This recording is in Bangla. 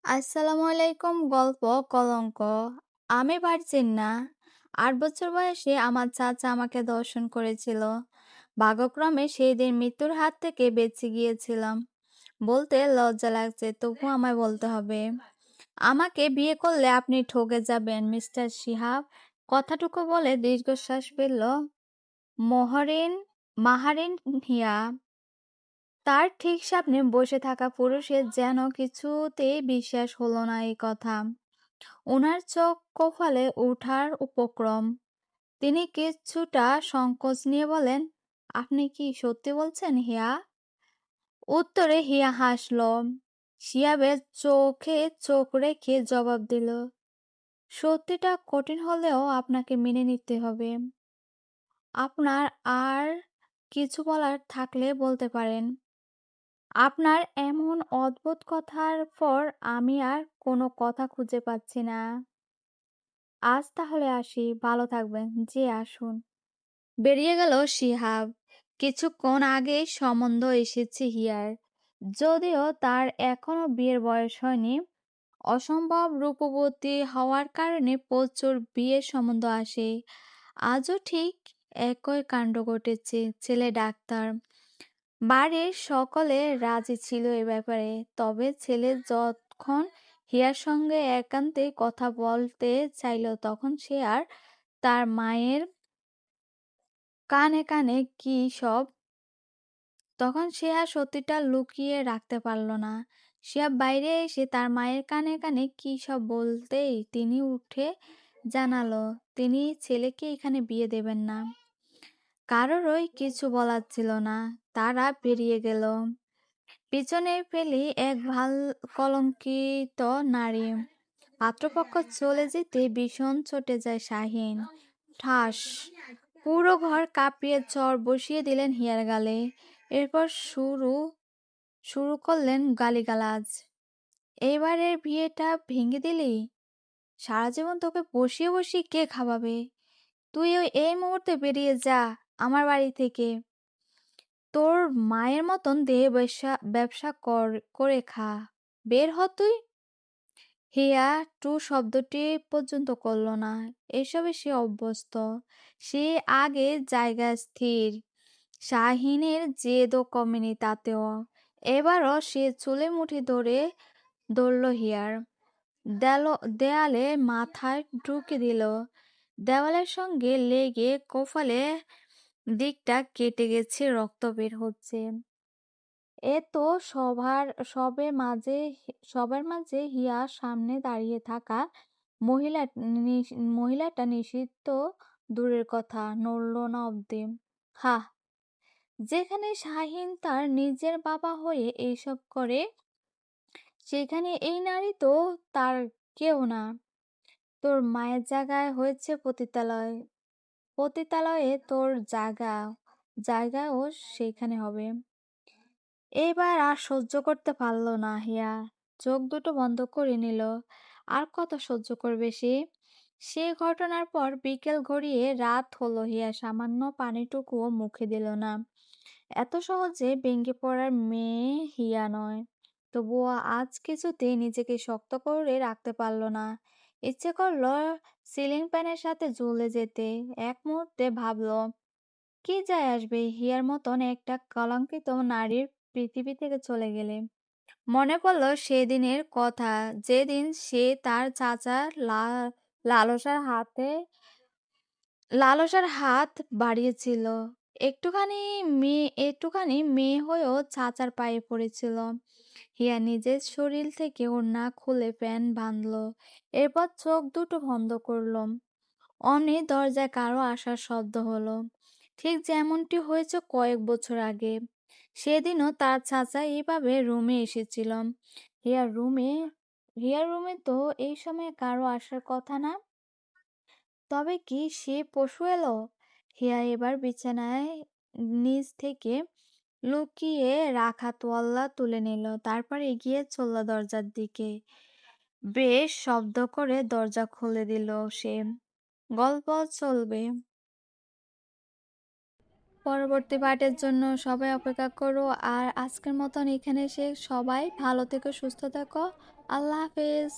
আসসালামু আলাইকুম। গল্প কলঙ্ক। আমি পারছিন না। ৮ বছর বয়সে আমার চাচা আমাকে দর্শন করেছিল। ভাগ্যক্রমে সেই দিন মৃত্যুর হাত থেকে বেঁচে গিয়েছিলাম। বলতে লজ্জা লাগছে, তবু আমায় বলতে হবে। আমাকে বিয়ে করলে আপনি ঠকে যাবেন মিস্টার শিহাব। কথাটুকু বলে দীর্ঘশ্বাস ফেলল মহরিন মাহারিন হিয়া। তার ঠিক সামনে বসে থাকা পুরুষের যেন কিছুতেই বিশ্বাস হলো না এই কথা। ওনার চোখ কপালে ওঠার উপক্রম। তিনি কিছুটা সংকোচ নিয়ে বলেন, আপনি কি সত্যি বলছেন হিয়া? উত্তরে হিয়া হাসল। শিয়াবের চোখে চোখ রেখে জবাব দিল, সত্যিটা কঠিন হলেও আপনাকে মেনে নিতে হবে। আপনার আর কিছু বলার থাকলে বলতে পারেন। আপনার এমন অদ্ভুত কথার পর আমি আর কোনো কথা খুঁজে পাচ্ছি না। আজ তাহলে আসি, ভালো থাকবেন। জি আসুন। বেরিয়ে গেল শিহাব। কিছুক্ষণ আগেই সম্বন্ধ এসেছে হিয়ার, যদিও তার এখনো বিয়ের বয়স হয়নি। অসম্ভব রূপবতী হওয়ার কারণে প্রচুর বিয়ের সম্বন্ধ আসে। আজও ঠিক একই কাণ্ড ঘটেছে। ছেলে ডাক্তার। বাড়ির সকলে রাজি ছিল এ ব্যাপারে। তবে ছেলে যখন হিয়ার সঙ্গে একান্তে কথা বলতে চাইল, তখন সে আর তার মায়ের কানে কানে কি সব তখন সে আর সত্যিটা লুকিয়ে রাখতে পারল না। শিহাব বাইরে এসে তার মায়ের কানে কানে কি সব বলতেই তিনি উঠে জানালো তিনি ছেলেকে এখানে বিয়ে দেবেন না। কারোরই কিছু বলার ছিল না। তারা বেরিয়ে গেল। পিছনে ফেলি এক কলঙ্কিত নারী। পাত্রপক্ষ চলে যেতে ভীষণ চটে যায় শাহিন। ঠাস! পুরো ঘর কাঁপিয়ে চড় বসিয়ে দিলেন হিয়ার গালে। এরপর শুরু শুরু করলেন গালিগালাজ। এইবারের বিয়েটা ভেঙে দিলি? সারা জীবন তোকে বসিয়ে বসিয়ে কে খাওয়াবে? তুই এই মুহূর্তে বেরিয়ে যা আমার বাড়ি থেকে। তোর মায়ের মতন দেহে ব্যবসা ব্যবসা করে খা। বের হ তুই। হিয়া টু শব্দটি পর্যন্ত করল না। এসবে সে অভ্যস্ত। সে আগে জায়গা স্থির। শাহিনের জেদও কমেনি তাতেও। এবারও সে চুলে মুঠি ধরে ধরল হিয়ার। দেয়ালে মাথায় ঢুকে দিল। দেওয়ালের সঙ্গে লেগে কপালে দিকটা কেটে গেছে, রক্ত বের হচ্ছে। এ তো সবার মাঝে হিয়ার সামনে দাঁড়িয়ে থাকা মহিলা মহিলাটা নিষিদ্ধ দূরের কথা, নড়ল না অব্দি। হা! যেখানে শাহিন তার নিজের বাবা হয়ে এইসব করে, সেখানে এই নারী তো তার কেউ না। তোর মায়ের জায়গায় হয়েছে পতিতালয়। পতিতালয়ে তোর জায়গাও সেখানে হবে। এইবার আর সহ্য করতে পারল না হিয়া। চোখ দুটো বন্ধ করে নিল। আর কত সহ্য করবে সে? সে ঘটনার পর বিকেল গড়িয়ে রাত হলো, হিয়া সামান্য পানিটুকুও মুখে দিল না। এত সহজে ভেঙে পড়ার মেয়ে হিয়া নয়। তবুও আজ কিছুতেই নিজেকে শক্ত করে রাখতে পারল না। ইচ্ছে করলো সিলিং ফ্যানের সাথে ঝুলে যেতে। এক মুহূর্তে ভাবল, কি যায় আসবে হিয়ার মতন একটা কলঙ্কিত নারীর পৃথিবী থেকে চলে গেলে। মনে পড়ল সেদিনের কথা, যেদিন সে তার চাচার লালসার লালসার হাত বাড়িয়েছিল। একটুখানি মেয়ে হয়েও চাচার পায়ে পড়েছিল। হিয়া নিজের শরীর থেকে ওড়না খুলে প্যান্ট বাঁধল। এরপর চোখ দুটো বন্ধ করল। অমনি দরজায় কারো আসার শব্দ হলো। ঠিক যেমনটি হয়েছে কয়েক বছর আগে। সেদিনও তার চাচা এইভাবে রুমে এসেছিল। হিয়ার রুমে হিয়ার রুমে তো এই সময় কারো আসার কথা না। তবে কি সে পশু এলো? হিয়া এবার বিছানায় নিচ থেকে লুকিয়ে রাখা তোয়াল্লা তুলে নিল। তারপর এগিয়ে চলল দরজার দিকে। বেশ শব্দ করে দরজা খুলে দিল সে। গল্প চলবে। পরবর্তী পার্টের জন্য সবাই অপেক্ষা করো। আর আজকের মতন এখানে এসে সবাই ভালো থেকো, সুস্থ থেকো। আল্লাহ হাফেজ।